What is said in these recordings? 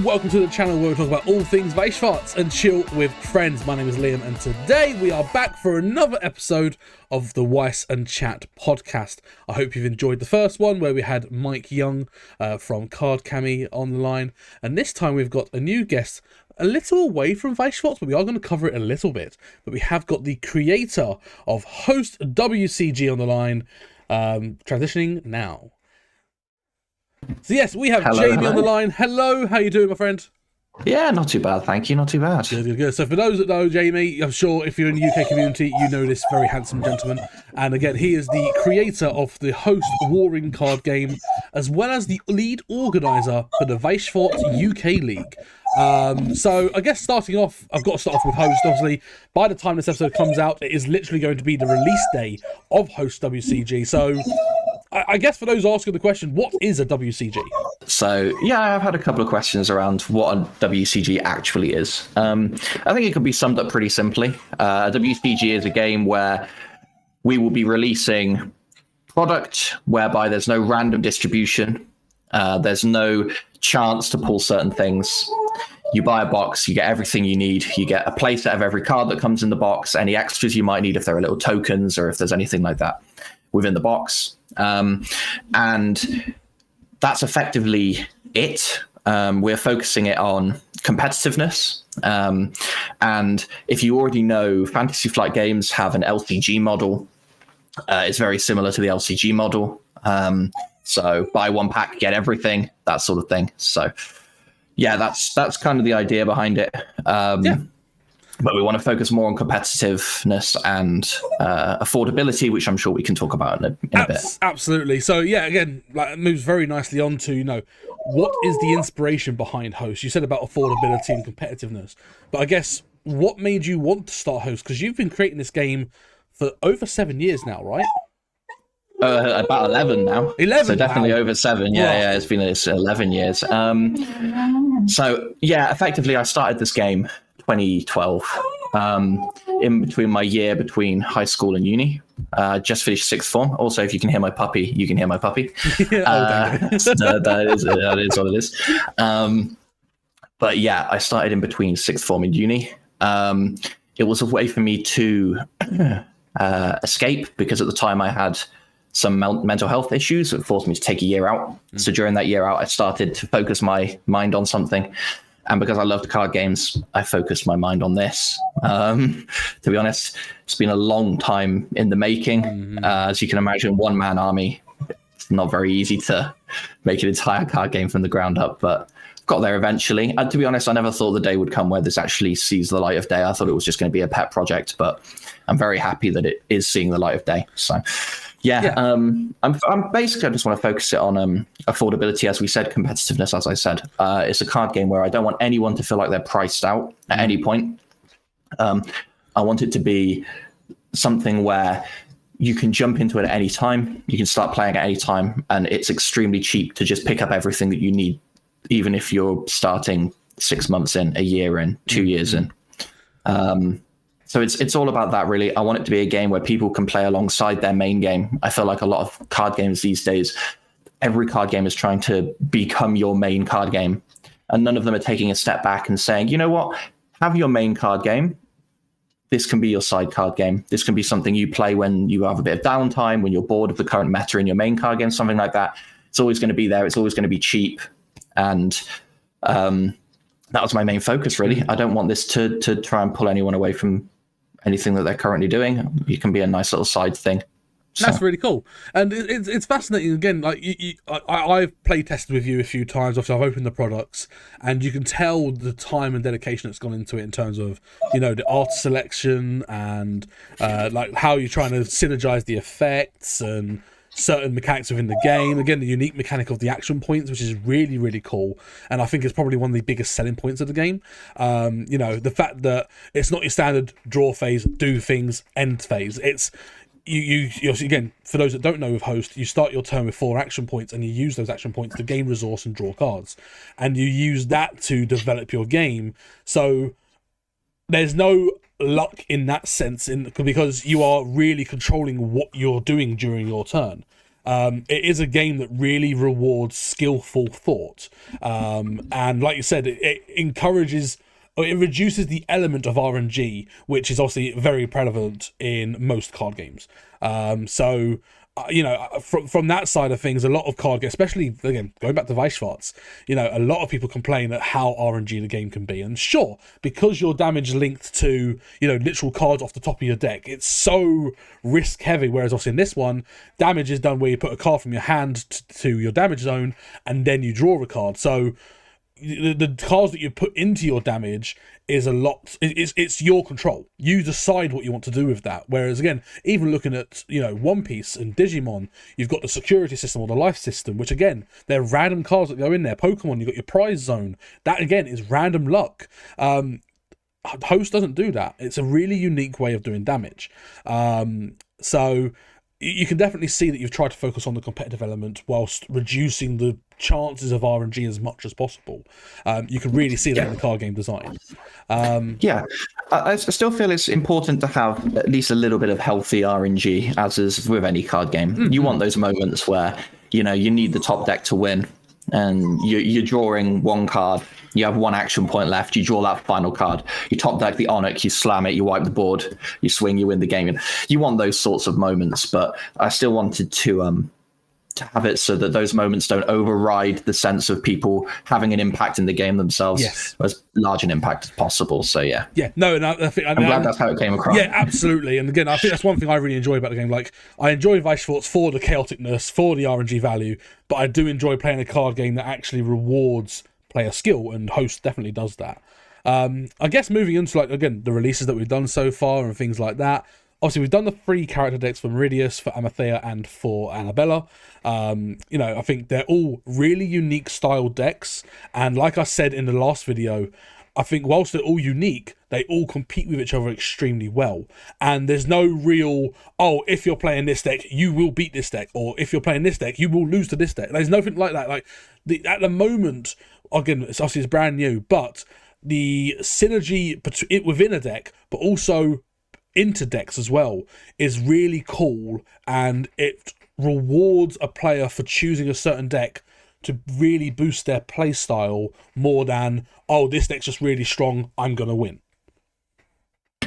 welcome to the channel where we talk about all things Weiss Schwarz and chill with friends. My name is Liam, and today we are back for another episode of the Weiss and Chat podcast. I hope you've enjoyed the first one where we had Mike Young from Card Cami on the line, and this time we've got a new guest a little away from Weiss Schwarz, but we are going to cover it a little bit. But we have got the creator of HOST WCG on the line, transitioning now. So yes, we have Jamie on the line. Hello, how you doing, my friend? Yeah, not too bad, thank you. Not too bad. Good. So for those that know Jamie, I'm sure if you're in the UK community, you know this very handsome gentleman. And again, he is the creator of the HOST Warring card game, as well as the lead organiser for the Weiss Schwarz UK League. So I guess starting off, I've got to start off with HOST. Obviously, by the time this episode comes out, it is literally going to be the release day of HOST WCG. So I guess for those asking the question, what is a WCG? So, yeah, I've had a couple of questions around what a WCG actually is. I think it could be summed up pretty simply. A WCG is a game where we will be releasing product whereby there's no random distribution. There's no chance to pull certain things. You buy a box, you get everything you need. You get a playset of every card that comes in the box, any extras you might need if there are little tokens or if there's anything like that within the box. And that's effectively it. We're focusing it on competitiveness. And if you already know, Fantasy Flight games have an LCG model. It's very similar to the LCG model. So buy one pack, get everything, that sort of thing. So yeah, that's kind of the idea behind it. But we want to focus more on competitiveness and affordability, which I'm sure we can talk about in a bit. Absolutely. So yeah, again, like, it moves very nicely on to, what is the inspiration behind HOST? You said about affordability and competitiveness, but I guess what made you want to start HOST? Because you've been creating this game for over 7 years now, right? About 11 now. 11. So definitely over 7. Yeah, Right. it's 11 years. So yeah, effectively I started this game 2012, in between my year between high school and uni. Just finished sixth form. Also, if you can hear my puppy, you can hear my puppy. That is what it is. But yeah, I started in between sixth form and uni. It was a way for me to escape, because at the time I had some mental health issues. It forced me to take a year out. So during that year out, I started to focus my mind on something. And because I loved card games, I focused my mind on this. To be honest, it's been a long time in the making. As you can imagine, one-man army, it's not very easy to make an entire card game from the ground up, but got there eventually. And to be honest, I never thought the day would come where this actually sees the light of day. I thought it was just going to be a pet project, but I'm very happy that it is seeing the light of day. So I'm basically, I just want to focus it on affordability, as we said, competitiveness, as I said. It's a card game where I don't want anyone to feel like they're priced out at any point. I want it to be something where you can jump into it at any time. You can start playing at any time, and it's extremely cheap to just pick up everything that you need, even if you're starting 6 months in, a year in, 2 years in. So it's all about that, really. I want it to be a game where people can play alongside their main game. I feel like a lot of card games these days, every card game is trying to become your main card game, and none of them are taking a step back and saying, you know what, have your main card game. This can be your side card game. This can be something you play when you have a bit of downtime, when you're bored of the current meta in your main card game, something like that. It's always going to be there. It's always going to be cheap. And that was my main focus, really. I don't want this to try and pull anyone away from anything that they're currently doing. It can be a nice little side thing. That's really cool, and it's fascinating. Again, like I've play tested with you a few times. Obviously, I've opened the products, and you can tell the time and dedication that's gone into it in terms of the art selection and like how you're trying to synergize the effects and certain mechanics within the game. Again, the unique mechanic of the action points, which is really, really cool, and I think it's probably one of the biggest selling points of the game. The fact that it's not your standard draw phase, do things, end phase. It's you again, for those that don't know with HOST, you start your turn with 4 action points, and you use those action points to gain resource and draw cards, and you use that to develop your game. So there's no luck in that sense, because you are really controlling what you're doing during your turn. It is a game that really rewards skillful thought, and like you said, it encourages. It reduces the element of RNG, which is obviously very prevalent in most card games. From that side of things, a lot of card games, especially, again, going back to Weiss Schwarz, a lot of people complain at how RNG the game can be. And sure, because your damage linked to, literal cards off the top of your deck, it's so risk heavy. Whereas obviously in this one, damage is done where you put a card from your hand to your damage zone, and then you draw a card. So the cards that you put into your damage is a lot. It's your control. You decide what you want to do with that. Whereas again, even looking at One Piece and Digimon, you've got the security system or the life system, which again, they're random cards that go in there. Pokemon, you've got your prize zone. That again is random luck. Host doesn't do that. It's a really unique way of doing damage. So you can definitely see that you've tried to focus on the competitive element whilst reducing the chances of RNG as much as possible. You can really see that in the card game design. I still feel it's important to have at least a little bit of healthy RNG, as is with any card game. Mm-hmm. You want those moments where you need the top deck to win, and you're drawing one card. You have one action point left. You draw that final card. You top deck the Onyx. You slam it. You wipe the board. You swing. You win the game. And you want those sorts of moments. But I still wanted to have it so that those moments don't override the sense of people having an impact in the game themselves. Yes. As large an impact as possible. So yeah. Yeah. No. And I'm glad that's how it came across. Yeah, absolutely. And again, I think that's one thing I really enjoy about the game. Like, I enjoy Weiss Schwarz for the chaoticness, for the RNG value, but I do enjoy playing a card game that actually rewards player skill, and Host definitely does that. I guess moving into the releases that we've done so far and things like that. Obviously, we've done the 3 character decks for Meridius, for Amathea, and for Annabella. I think they're all really unique style decks, and like I said in the last video, I think whilst they're all unique, they all compete with each other extremely well. And there's no real, if you're playing this deck, you will beat this deck, or if you're playing this deck, you will lose to this deck. There's nothing like that. At the moment, again, it's brand new, but the synergy within a deck, but also into decks as well, is really cool, and it rewards a player for choosing a certain deck to really boost their play style more than, this deck's just really strong, I'm going to win.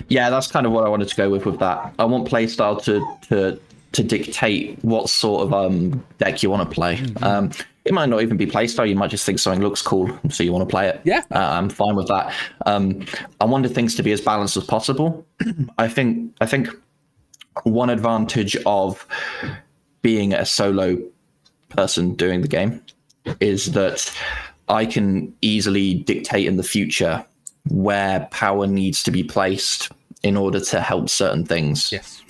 Yeah, that's kind of what I wanted to go with that. I want play style to dictate what sort of deck you want to play. Mm-hmm. It might not even be play style. You might just think something looks cool, so you want to play it. Yeah. I'm fine with that. I wanted things to be as balanced as possible. I think one advantage of being a solo person doing the game is that I can easily dictate in the future where power needs to be placed in order to help certain things. Yes.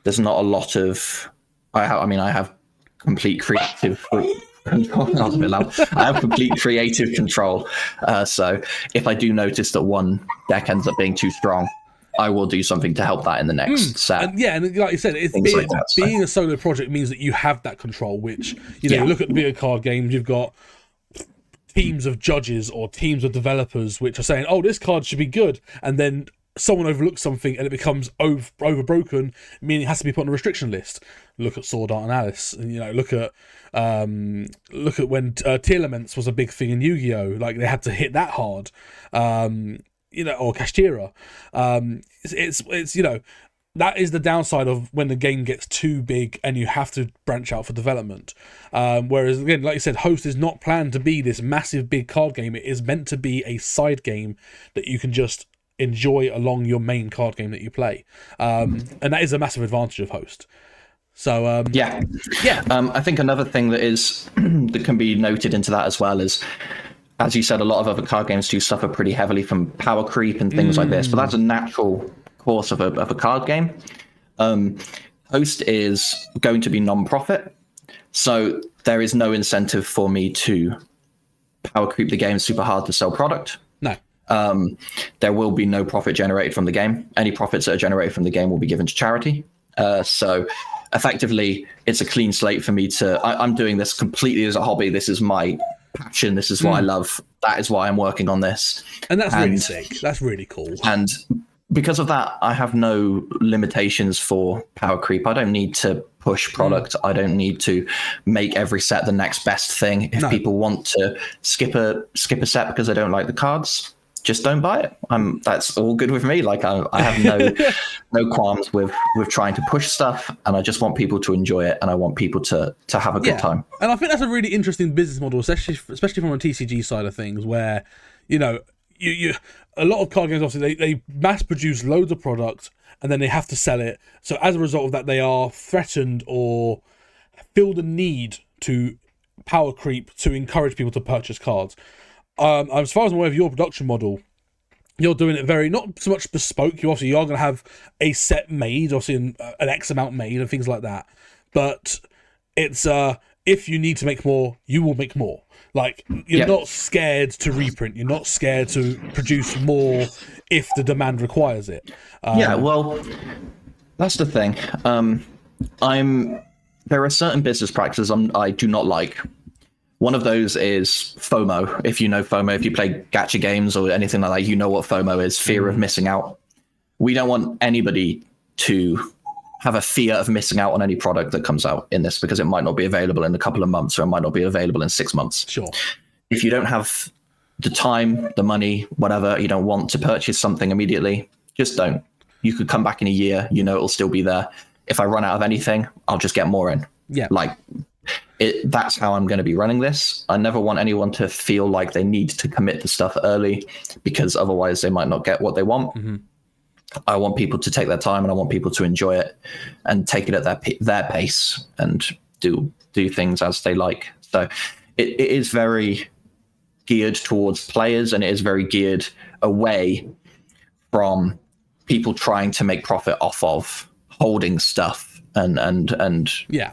There's not a lot of... I have complete creative control. That was a bit loud. I have complete creative control. So if I do notice that one deck ends up being too strong, I will do something to help that in the next set. And like you said, being a solo project means that you have that control, which, you look at the bigger card games, you've got teams of judges or teams of developers which are saying, this card should be good, and then someone overlooks something and it becomes overbroken, meaning it has to be put on a restriction list. Look at Sword Art and Alice, and look at when Telements was a big thing in Yu-Gi-Oh! Like, they had to hit that hard, or Kashtira. It's that is the downside of when the game gets too big and you have to branch out for development. Whereas, again, like you said, Host is not planned to be this massive big card game. It is meant to be a side game that you can just enjoy along your main card game that you play. And that is a massive advantage of Host. So I think another thing that is that can be noted into that as well is, as you said, a lot of other card games do suffer pretty heavily from power creep and things like this, but that's a natural course of a card game. Host is going to be non-profit, so there is no incentive for me to power creep the game super hard to sell product. No. There will be no profit generated from the game. Any profits that are generated from the game will be given to charity. So effectively, it's a clean slate for me I'm doing this completely as a hobby. This is my passion. This is what I love. That is why I'm working on this. And that's really sick. That's really cool. And because of that, I have no limitations for power creep. I don't need to push product. I don't need to make every set the next best thing. If people want to skip a set because they don't like the cards, just don't buy it. That's all good with me. Like I have no qualms with trying to push stuff, and I just want people to enjoy it, and I want people to have a good time. And I think that's a really interesting business model, especially from a TCG side of things, where you a lot of card games, obviously they mass produce loads of product and then they have to sell it. So as a result of that, they are threatened or feel the need to power creep to encourage people to purchase cards. As far as I'm aware of your production model, you're doing it very, not so much bespoke. You are going to have a set made, obviously an X amount made and things like that. But it's if you need to make more, you will make more. Like, you're not scared to reprint. You're not scared to produce more if the demand requires it. Well, that's the thing. There are certain business practices I do not like. One of those is FOMO. If you know FOMO, if you play gacha games or anything like that, you know what FOMO is, fear of missing out. We don't want anybody to have a fear of missing out on any product that comes out in this, because it might not be available in a couple of months, or it might not be available in 6 months. Sure. If you don't have the time, the money, whatever, you don't want to purchase something immediately, just don't. You could come back in a year, it'll still be there. If I run out of anything, I'll just get more in. Yeah. That's how I'm going to be running this. I never want anyone to feel like they need to commit to stuff early, because otherwise they might not get what they want. Mm-hmm. I want people to take their time, and I want people to enjoy it and take it at their pace and do things as they like. So it is very geared towards players, and it is very geared away from people trying to make profit off of holding stuff and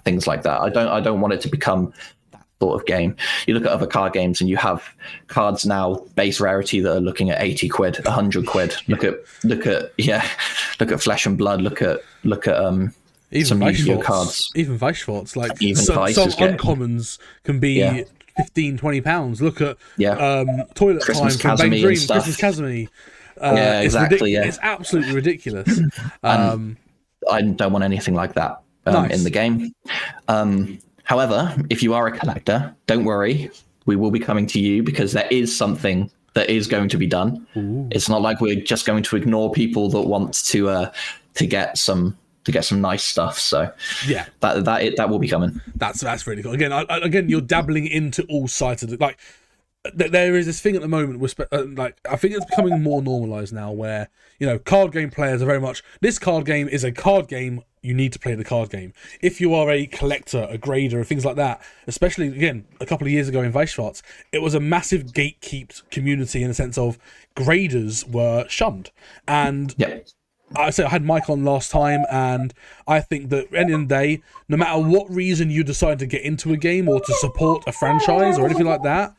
things like that. I don't want it to become that sort of game. You look at other card games, and you have cards now base rarity that are looking at 80 quid, 100 quid. Look at Flesh and Blood. Look at even some Weiss Yu-Gi-Oh cards. Even Weiss Schwarz, like some uncommons can be £15-20. Look at Toilet Christmas Time from Bang Dream, Christmas Casamy. Exactly. It's absolutely ridiculous. I don't want anything like that in the game. However, if you are a collector, don't worry. We will be coming to you, because there is something that is going to be done. Ooh. It's not like we're just going to ignore people that want to get some nice stuff. So yeah, that will be coming. That's really cool. Again, you're dabbling into all sides of it. Like, there is this thing at the moment where, I think it's becoming more normalized now, where card game players are very much, this card game is a card game. You need to play the card game. If you are a collector, a grader, things like that, especially, again, a couple of years ago in Weiss Schwarz, it was a massive gatekept community in the sense of graders were shunned. And I had Mike on last time, and I think that at the end of the day, no matter what reason you decide to get into a game or to support a franchise or anything like that,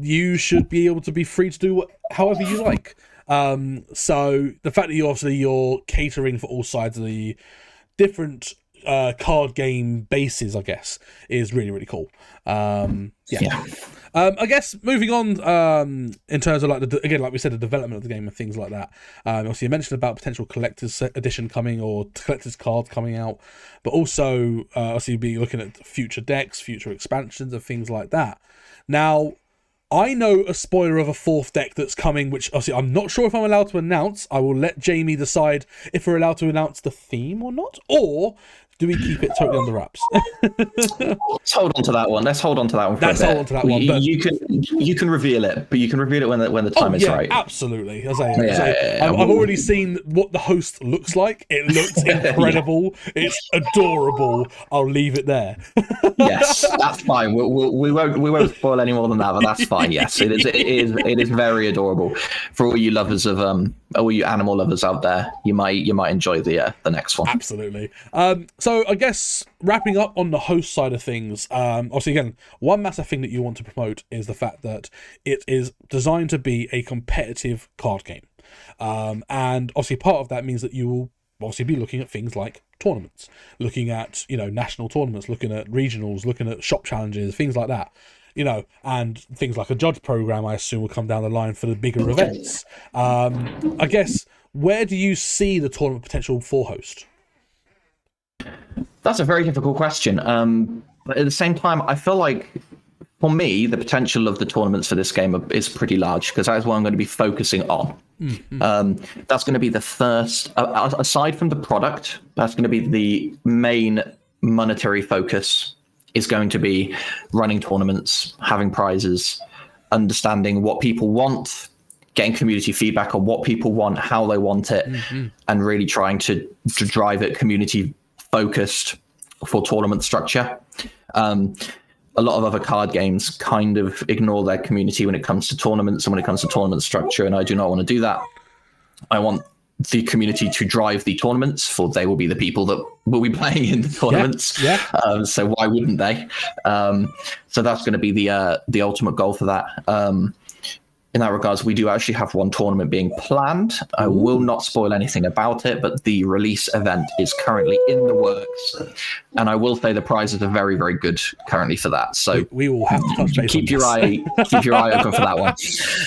you should be able to be free to do however you like. So the fact that you're catering for all sides of the different card game bases, I guess, is really, really cool. I guess moving on, in terms of like we said, the development of the game and things like that. Obviously, you mentioned about potential collector's edition coming, or collector's cards coming out, but also obviously you'll be looking at future decks, future expansions, and things like that. Now, I know a spoiler of a fourth deck that's coming, which obviously I'm not sure if I'm allowed to announce. I will let Jamie decide if we're allowed to announce the theme or not, or do we keep it totally under wraps? Let's hold on to that one. Hold on to that one. But you can reveal it, but you can reveal it when the time is right. Absolutely. I've already seen what the host looks like. It looks incredible. It's adorable. I'll leave it there. Yes, that's fine. We won't spoil any more than that, but that's fine. Yes, it is very adorable. For all you lovers of all you animal lovers out there, you might enjoy the next one. Absolutely. So I guess wrapping up on the host side of things, obviously, again, one massive thing that you want to promote is the fact that it is designed to be a competitive card game. And obviously part of that means that you will obviously be looking at things like tournaments, looking at, national tournaments, looking at regionals, looking at shop challenges, things like that. And things like a judge program, I assume, will come down the line for the bigger events. I guess, where do you see the tournament potential for Host? That's a very difficult question. But at the same time, I feel like, for me, the potential of the tournaments for this game is pretty large, because that is what I'm going to be focusing on. That's going to be the first, aside from the product, that's going to be the main monetary focus, is going to be running tournaments, having prizes, understanding what people want, getting community feedback on what people want, how they want it, and really trying to drive it community focused for tournament structure. A lot of other card games kind of ignore their community when it comes to tournaments and when it comes to tournament structure, and I do not want to do that. I want the community to drive the tournaments, for they will be the people that will be playing in the tournaments. So why wouldn't they? So that's going to be the ultimate goal for that. In that regards, we do actually have one tournament being planned. I will not spoil anything about it, but the release event is currently in the works. And I will say the prizes are very, very good currently for that. So we will have to touch base keep your eye open for that one.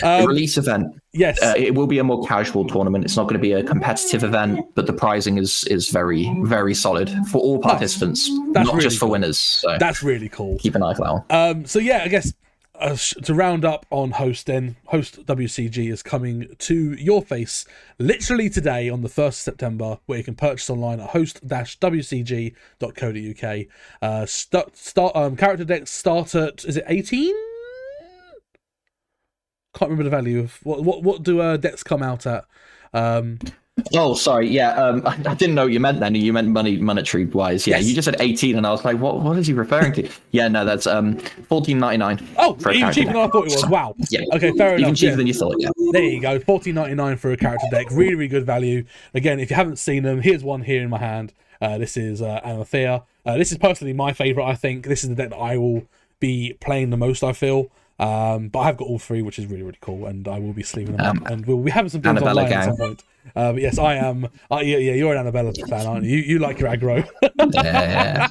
The release event. Yes. It will be a more casual tournament. It's not going to be a competitive event, but the prizing is very, very solid for all participants, not really just for winners. So that's really cool. Keep an eye for that one. So yeah, I guess to round up on Host, then Host WCG is coming to your face literally today on the 1st of September, where you can purchase online at host-wcg.co.uk. Character decks start at, is it 18? Can't remember the value of what do decks come out at. Oh, sorry. Yeah, I didn't know what you meant then. You meant monetary wise. Yeah, yes. You just said 18, and I was like, what is he referring to? Yeah, no, that's $14.99. Oh, even cheaper than I thought it was. Wow. Yeah. Okay, fair enough. Even cheaper than you thought. Yeah. There you go. $14.99 for a character deck. Really, really good value. Again, if you haven't seen them, here's one here in my hand. This is Anathea. This is personally my favorite. I think this is the deck that I will be playing the most, I feel. But I've got all three, which is really, really cool, and I will be sleeving them up, and we'll be having some things online at some point. But yes, I am. Yeah, you're an Annabella fan, aren't you? You like your aggro. Yeah.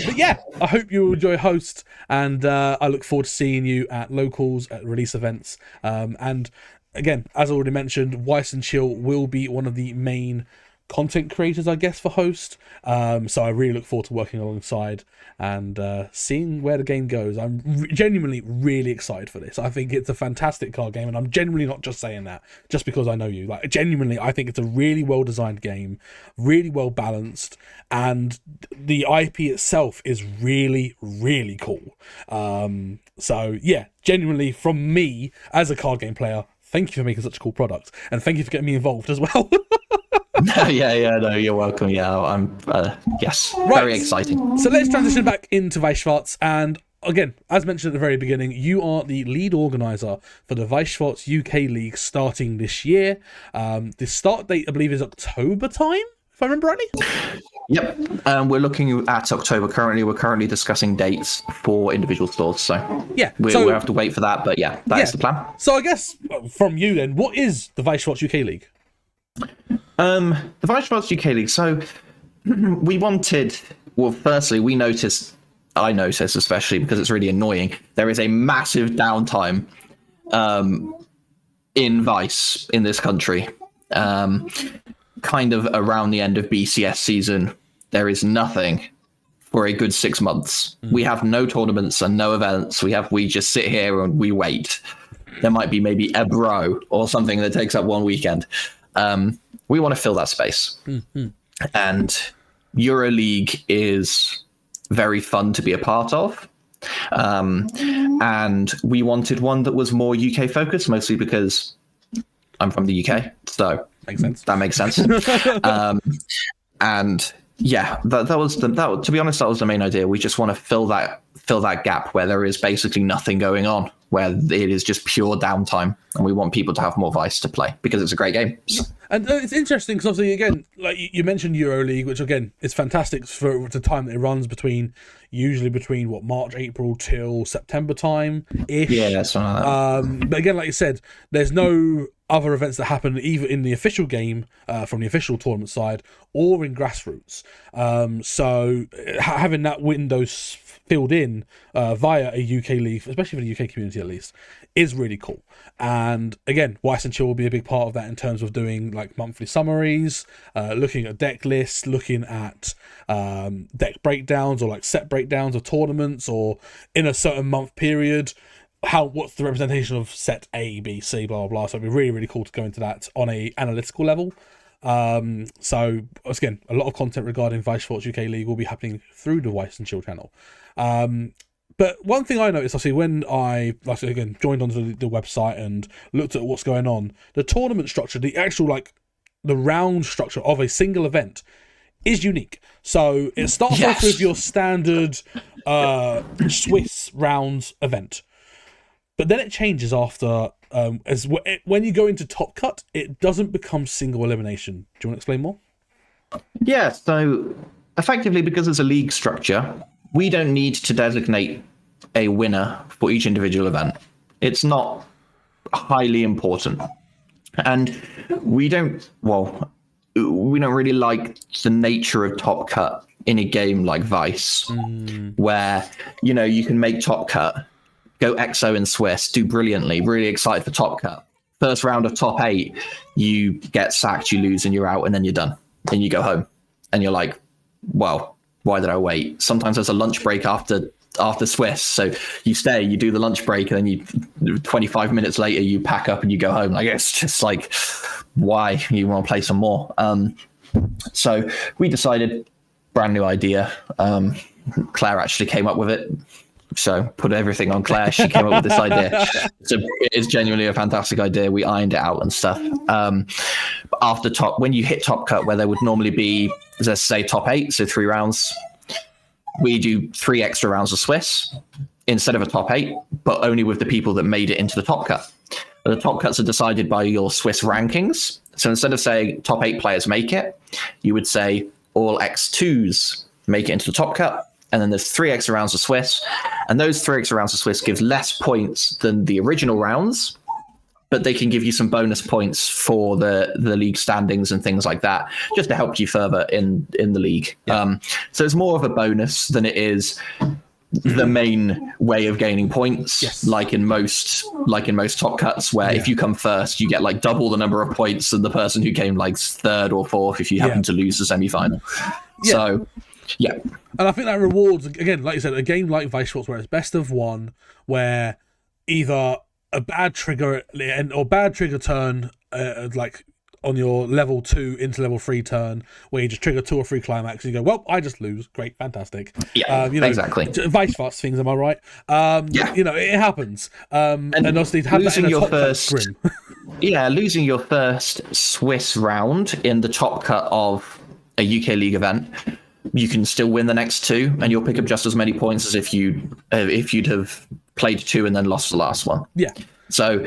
But yeah, I hope you enjoy Host, and I look forward to seeing you at locals, at release events, and again, as already mentioned, Weiss and Chill will be one of the main content creators, I guess, for Host. So I really look forward to working alongside and seeing where the game goes. I'm genuinely really excited for this. I think it's a fantastic card game, and I'm genuinely not just saying that just because I know you. Like, genuinely, I think it's a really well designed game, really well balanced, and the IP itself is really, really cool. So yeah, genuinely from me as a card game player, thank you for making such a cool product, and thank you for getting me involved as well. No, you're welcome. Yeah, I'm. Yes, right. Very exciting. So let's transition back into Weiss Schwarz, and again, as mentioned at the very beginning, you are the lead organizer for the Weiss Schwarz UK League starting this year. The start date, I believe, is October time, if I remember rightly. Yep, we're looking at October currently. We're currently discussing dates for individual stores, so yeah, we'll have to wait for that. But yeah, that's the plan. So I guess from you then, what is the Weiss Schwarz UK League? The Weiss Schwarz UK League. So we wanted. Well, firstly, I noticed especially because it's really annoying. There is a massive downtime in Weiss in this country. Kind of around the end of BCS season, there is nothing for a good 6 months. We have no tournaments and no events. We just sit here and we wait. There might be maybe a bro or something that takes up one weekend. We want to fill that space. And EuroLeague is very fun to be a part of. And we wanted one that was more UK focused, mostly because I'm from the UK. So makes sense. That makes sense. And yeah, that was to be honest, that was the main idea. We just want to fill that gap where there is basically nothing going on, where it is just pure downtime, and we want people to have more Weiss to play because it's a great game. And it's interesting because obviously, again, like you mentioned EuroLeague, which again is fantastic for the time that it runs usually between March, April till September time ish. Yeah, something like that. But again, like you said, there's no other events that happen either in the official game from the official tournament side or in grassroots. So having that window filled in via a UK league, especially for the UK community at least, is really cool. And again, Weiss and Chill will be a big part of that in terms of doing like monthly summaries, looking at deck lists, looking at deck breakdowns or like set breakdowns of tournaments, or in a certain month period, what's the representation of set A, B, C, blah, blah, blah. So it'd be really, really cool to go into that on a analytical level. So again, a lot of content regarding Weiss Schwarz UK League will be happening through the Weiss and Chill channel. But one thing I noticed, obviously, when I again joined onto the website and looked at what's going on, the tournament structure, the actual like the round structure of a single event is unique. So it starts off with your standard Swiss rounds event, but then it changes after when you go into Top Cut, it doesn't become single elimination. Do you want to explain more? Yeah, so effectively, because it's a league structure, we don't need to designate a winner for each individual event. It's not highly important. And we don't really like the nature of Top Cut in a game like Weiss, where, you can make Top Cut, go EXO in Swiss, do brilliantly, really excited for Top Cut. First round of top 8, you get sacked, you lose, and you're out, and then you're done. And you go home. And you're like, well, why did I wait? Sometimes there's a lunch break after Swiss, so you stay, you do the lunch break, and then 25 minutes later you pack up and you go home. Like, it's just like, why? You want to play some more. So we decided, brand new idea. Claire actually came up with it, so put everything on Claire. She came up with this idea. So it is genuinely a fantastic idea. We ironed it out and stuff. When you hit Top Cut, where there would normally be, let's say, top 8, so 3 rounds, we do 3 extra rounds of Swiss instead of a top 8, but only with the people that made it into the Top Cut. The Top Cuts are decided by your Swiss rankings. So instead of saying top 8 players make it, you would say all X2s make it into the Top Cut. And then there's 3 extra rounds of Swiss. And those 3 extra rounds of Swiss gives less points than the original rounds, but they can give you some bonus points for the league standings and things like that, just to help you further in the league. Yeah. So it's more of a bonus than it is the main way of gaining points. Yes. like in most Top Cuts, where if you come first, you get like double the number of points than the person who came like 3rd or 4th if you happen to lose the semi-final. Yeah. So yeah. And I think that rewards, again, like you said, a game like Weiss Schwarz, where it's best of one, where either a bad trigger or bad trigger turn, like on your level 2 into level 3 turn, where you just trigger 2 or 3 climax and you go, well, I just lose. Great, fantastic. Yeah, exactly. Weiss Schwarz things, am I right? It happens. And obviously to have that in a Top Cut grim. Losing your first Swiss round in the Top Cut of a UK League event, you can still win the next 2, and you'll pick up just as many points as if you'd have played 2 and then lost the last one. Yeah. So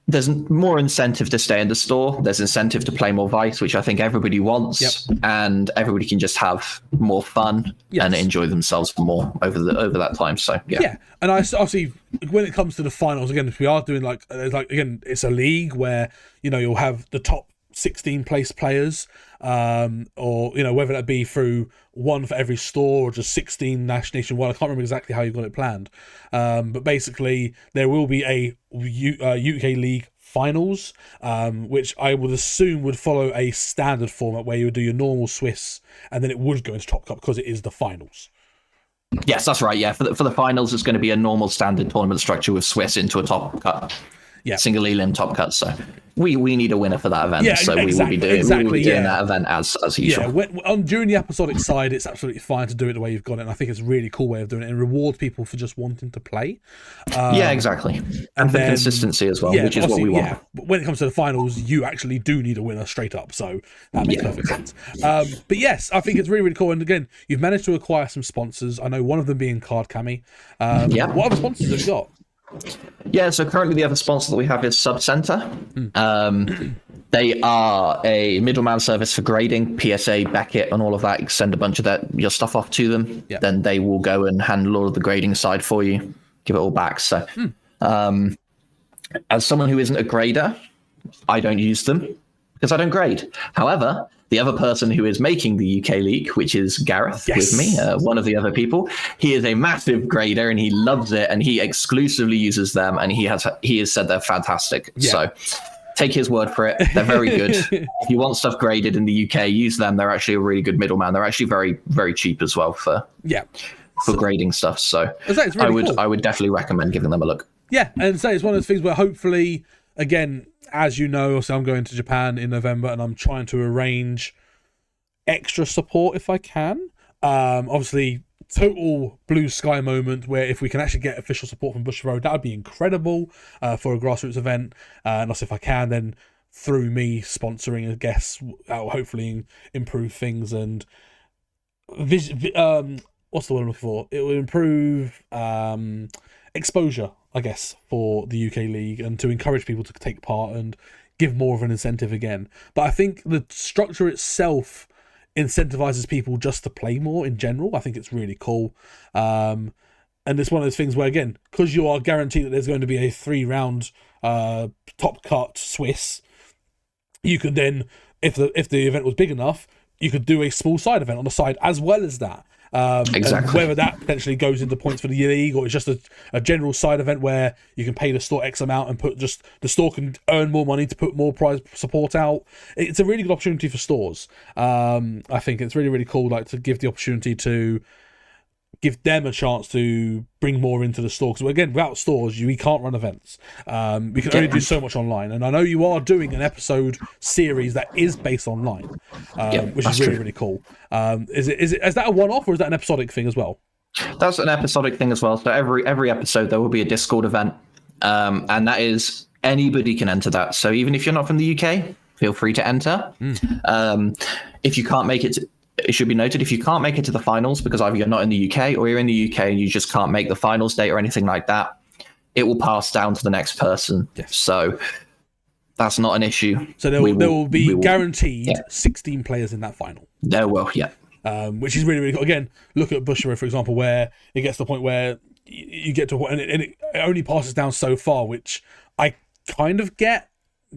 there's more incentive to stay in the store. There's incentive to play more Weiss, which I think everybody wants, and everybody can just have more fun and enjoy themselves more over that time. So yeah. And I see when it comes to the finals, again, if we are doing again, it's a league where you'll have the top 16 place players, or whether that be through one for every store or just 16 nationwide. I can't remember exactly how you've got it planned, but basically there will be a UK League finals, which I would assume would follow a standard format where you would do your normal Swiss and then it would go into Top Cup because it is the finals. Yes, that's right. Yeah, for the finals, it's going to be a normal standard tournament structure with Swiss into a Top Cup. Yeah, single elim Top Cut. So we need a winner for that event. We will be doing that event as usual. Yeah, during the episodic side, it's absolutely fine to do it the way you've got it. And I think it's a really cool way of doing it and reward people for just wanting to play. Exactly. And for consistency as well, which is what we want. Yeah, but when it comes to the finals, you actually do need a winner straight up. So that makes perfect sense. But yes, I think it's really, really cool. And again, you've managed to acquire some sponsors. I know one of them being Card Cami. What other sponsors have you got? Yeah, so currently the other sponsor that we have is Subcenter. They are a middleman service for grading, PSA, Beckett, and all of that. You send a bunch of your stuff off to them. Yep. Then they will go and handle all of the grading side for you, give it all back. So as someone who isn't a grader, I don't use them because I don't grade. However, the other person who is making the UK League, which is Gareth with me, one of the other people, he is a massive grader and he loves it, and he exclusively uses them, and he has said they're fantastic. Yeah. So take his word for it. They're very good. If you want stuff graded in the UK, use them. They're actually a really good middleman. They're actually very, very cheap as well for grading stuff. So really I would definitely recommend giving them a look. Yeah, and so it's one of those things where hopefully, again, as you know, so I'm going to Japan in November, and I'm trying to arrange extra support if I can. Obviously, total blue sky moment where if we can actually get official support from Bush Road, that would be incredible for a grassroots event. And also, if I can, then through me sponsoring a guest, that will hopefully improve things and what's the word I'm looking for? It will improve exposure, I guess, for the UK League, and to encourage people to take part and give more of an incentive again. But I think the structure itself incentivizes people just to play more in general. I think it's really cool. And it's one of those things where, again, because you are guaranteed that there's going to be a 3-round top cut Swiss, you could then, if the event was big enough, you could do a small side event on the side as well as that. Exactly. Whether that potentially goes into points for the league, or it's just a general side event where you can pay the store X amount and the store can earn more money to put more prize support out. It's a really good opportunity for stores. I think it's really, really cool, like, to give the opportunity to give them a chance to bring more into the store. Because again, without stores, we can't run events. We can only do so much online. And I know you are doing an episode series that is based online, which is really, really cool. Is that a one-off, or is that an episodic thing as well? That's an episodic thing as well. So every episode there will be a Discord event, and that is, anybody can enter that. So even if you're not from the UK, feel free to enter. If you can't make it, it should be noted, if you can't make it to the finals because either you're not in the UK or you're in the UK and you just can't make the finals date or anything like that, it will pass down to the next person. Yes. So that's not an issue. So there will be guaranteed 16 players in that final. There will, which is really, really cool. Again, look at Bushra, for example, where it gets to the point where you get to a point, and it only passes down so far, which I kind of get,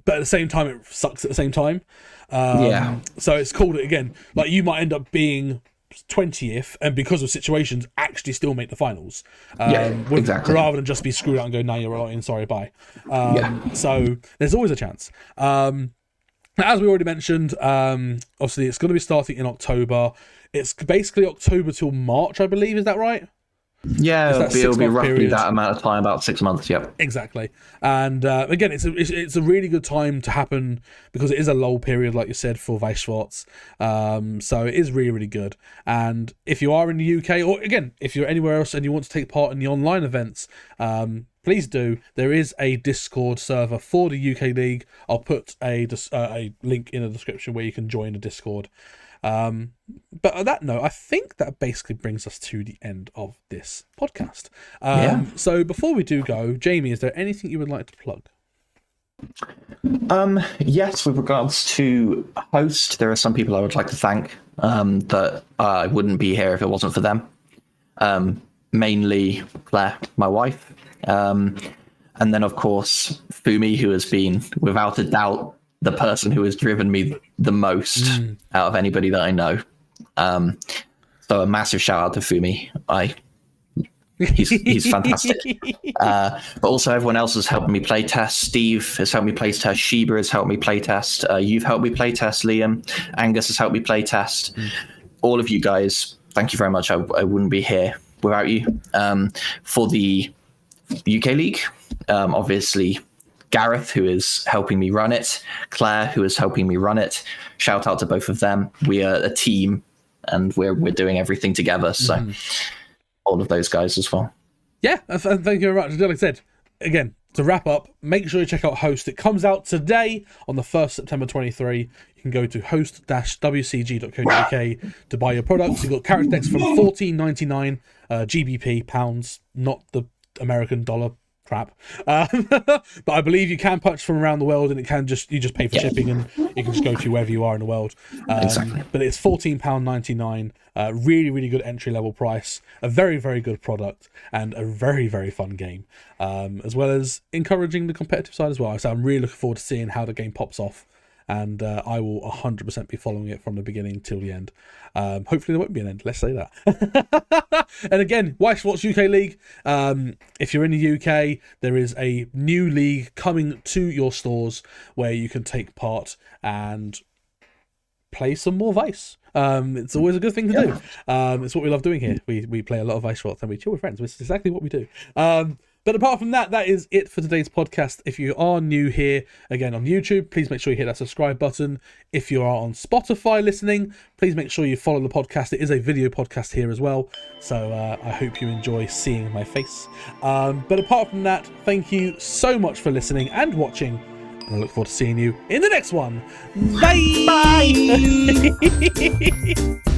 but at the same time, it sucks at the same time. So it's cool that, again, like, you might end up being 20th, and because of situations, actually still make the finals. Exactly. Rather than just be screwed out and go, no, you're right, sorry, bye. So there's always a chance. As we already mentioned, obviously it's going to be starting in October. It's basically October till March, I believe. Is that right? Yeah, it'll be roughly that amount of time, about 6 months. Yep. Exactly. And again, it's a really good time to happen because it is a lull period, like you said, for Weiss Schwarz. So it is really, really good. And if you are in the UK, or again, if you're anywhere else and you want to take part in the online events, please do. There is a Discord server for the UK League. I'll put a link in the description where you can join the Discord. But on that note, I think that basically brings us to the end of this podcast. So before we do go, Jamie, is there anything you would like to plug? Yes, with regards to HOST, there are some people I would like to thank that I wouldn't be here if it wasn't for them. Mainly Claire, my wife. And then, of course, Fumi, who has been, without a doubt, the person who has driven me the most out of anybody that I know. So a massive shout out to Fumi. He's fantastic. But also everyone else has helped me play test. Steve has helped me play test. Sheba has helped me play test. You've helped me play test, Liam. Angus has helped me play test. All of you guys, thank you very much. I wouldn't be here without you. For the UK League, obviously Gareth, who is helping me run it, Claire, who is helping me run it. Shout out to both of them. We are a team and we're doing everything together. So all of those guys as well. Yeah, thank you very much. Like I said, again, to wrap up, make sure you check out HOST. It comes out today on the 1st September 23. You can go to host-wcg.co.uk to buy your products. You've got character decks from $14.99 GBP, pounds, not the American dollar crap. But I believe you can purchase from around the world, and you just pay for shipping, and you can just go to wherever you are in the world. Exactly. But it's £14.99. Really, really good entry level price. A very, very good product, and a very, very fun game. As well as encouraging the competitive side as well. So I'm really looking forward to seeing how the game pops off. And I will 100% be following it from the beginning till the end. Hopefully there won't be an end, let's say that. And again, Weiss Schwarz UK League. If you're in the UK, there is a new league coming to your stores where you can take part and play some more Weiss. It's always a good thing to do. It's what we love doing here. We play a lot of Weiss Schwarz and we chill with friends, which is exactly what we do. But apart from that, that is it for today's podcast. If you are new here, again, on YouTube, please make sure you hit that subscribe button. If you are on Spotify listening, please make sure you follow the podcast. It is a video podcast here as well. So I hope you enjoy seeing my face. But apart from that, thank you so much for listening and watching. And I look forward to seeing you in the next one. Bye! Bye!